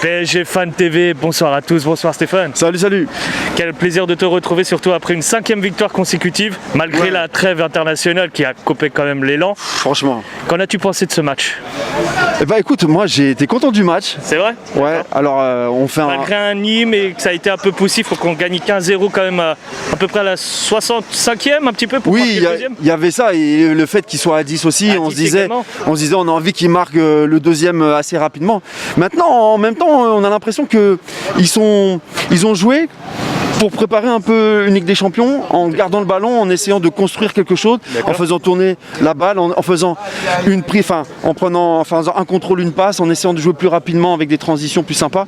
PSG Fan TV, bonsoir à tous, bonsoir Stéphane. Salut, salut. Quel plaisir de te retrouver, surtout après une 5e victoire consécutive, malgré la trêve internationale qui a coupé quand même l'élan. Franchement. Qu'en as-tu pensé de ce match? Eh ben écoute, moi j'ai été content du match. C'est vrai? Ouais, alors on fait malgré un Nîmes et que ça a été un peu poussif, faut qu'on gagne 15-0 quand même à peu près à la 65e, un petit peu pour marquer le deuxième. Il y avait ça, et le fait qu'il soit à 10 aussi, on se disait on a envie qu'il marque le deuxième assez rapidement. Maintenant, en même temps, on a l'impression qu'ils ont joué pour préparer un peu une Ligue des Champions, en gardant le ballon, en essayant de construire quelque chose, en faisant tourner la balle, en faisant en prenant un contrôle, une passe, en essayant de jouer plus rapidement avec des transitions plus sympas,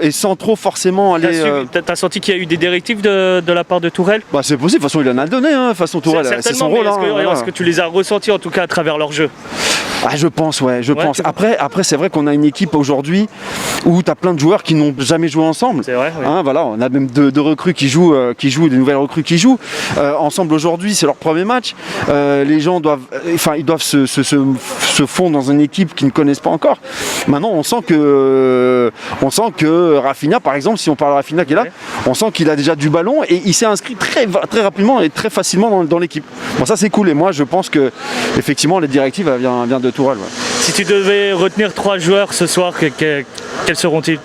et sans trop forcément aller... T'as senti qu'il y a eu des directives de la part de Tourelle? Bah c'est possible, de toute façon il en a donné, de façon Tourelle, c'est son rôle. Est-ce que tu les as ressentis en tout cas à travers leur jeu? Ah, je pense, je pense. Après c'est vrai qu'on a une équipe aujourd'hui où tu as plein de joueurs qui n'ont jamais joué ensemble. C'est vrai, oui. Voilà, on a même deux recrues qui jouent, des nouvelles recrues qui jouent ensemble aujourd'hui, c'est leur premier match. Les gens doivent se fondre dans une équipe qu'ils ne connaissent pas encore. Maintenant, on sent que Rafinha, par exemple, si on parle de Rafinha qui est là, on sent qu'il a déjà du ballon et il s'est inscrit très rapidement et très facilement dans l'équipe. Bon, ça c'est cool, et moi je pense que effectivement les directives elles viennent de Tourelle. Ouais. Si tu devais retenir 3 joueurs ce soir, quels seront-ils?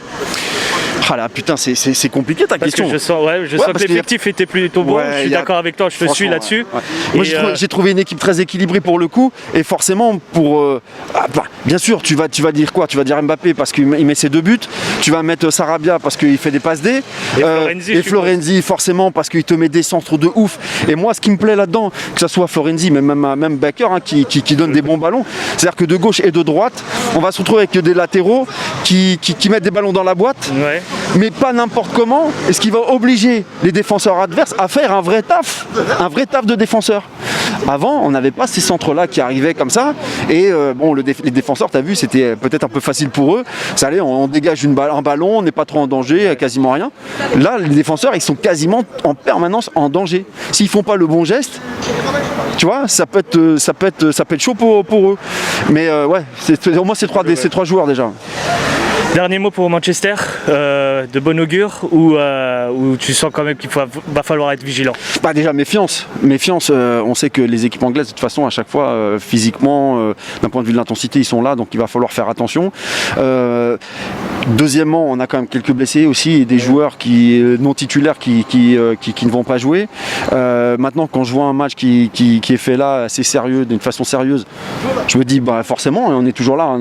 Ah là putain, c'est compliqué ta question. Que je sens que l'effectif était plutôt bon, je suis d'accord avec toi, je te suis là-dessus. Moi j'ai trouvé une équipe très équilibrée pour le coup, et forcément bien sûr tu vas dire quoi? Tu vas dire Mbappé parce qu'il met ses 2 buts, tu vas mettre Sarabia parce qu'il fait des passes D, et Florenzi forcément parce qu'il te met des centres de ouf. Et moi ce qui me plaît là-dedans, que ce soit Florenzi, même Baker qui donne des bons ballons, c'est-à-dire que de gauche et de droite, on va se retrouver avec des latéraux qui mettent des ballons dans la boîte. Ouais. Mais pas n'importe comment, et ce qui va obliger les défenseurs adverses à faire un vrai taf de défenseur. Avant, on n'avait pas ces centres-là qui arrivaient comme ça, et les défenseurs, tu as vu, c'était peut-être un peu facile pour eux. Ça allait, on dégage un ballon, on n'est pas trop en danger, quasiment rien. Là, les défenseurs, ils sont quasiment en permanence en danger. S'ils font pas le bon geste, tu vois, ça peut être chaud pour eux. Mais au moins ces 3 joueurs déjà. Dernier mot pour Manchester, de bon augure, ou tu sens quand même qu'il va falloir être vigilant? Déjà méfiance, on sait que les équipes anglaises de toute façon à chaque fois physiquement, d'un point de vue de l'intensité, ils sont là, donc il va falloir faire attention. Deuxièmement, on a quand même quelques blessés aussi, et des joueurs non titulaires qui ne vont pas jouer. Maintenant, quand je vois un match qui est fait là assez sérieux, d'une façon sérieuse, je me dis forcément on est toujours là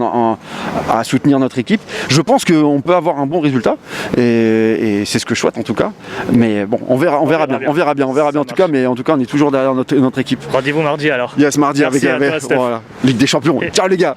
à soutenir notre équipe. Je pense qu'on peut avoir un bon résultat, et c'est ce que je souhaite en tout cas. Mais bon, on verra bien en tout cas. Mais en tout cas, on est toujours derrière notre équipe. Rendez-vous mardi alors. Yes, mardi. Merci avec toi, Ligue des Champions. Ciao les gars.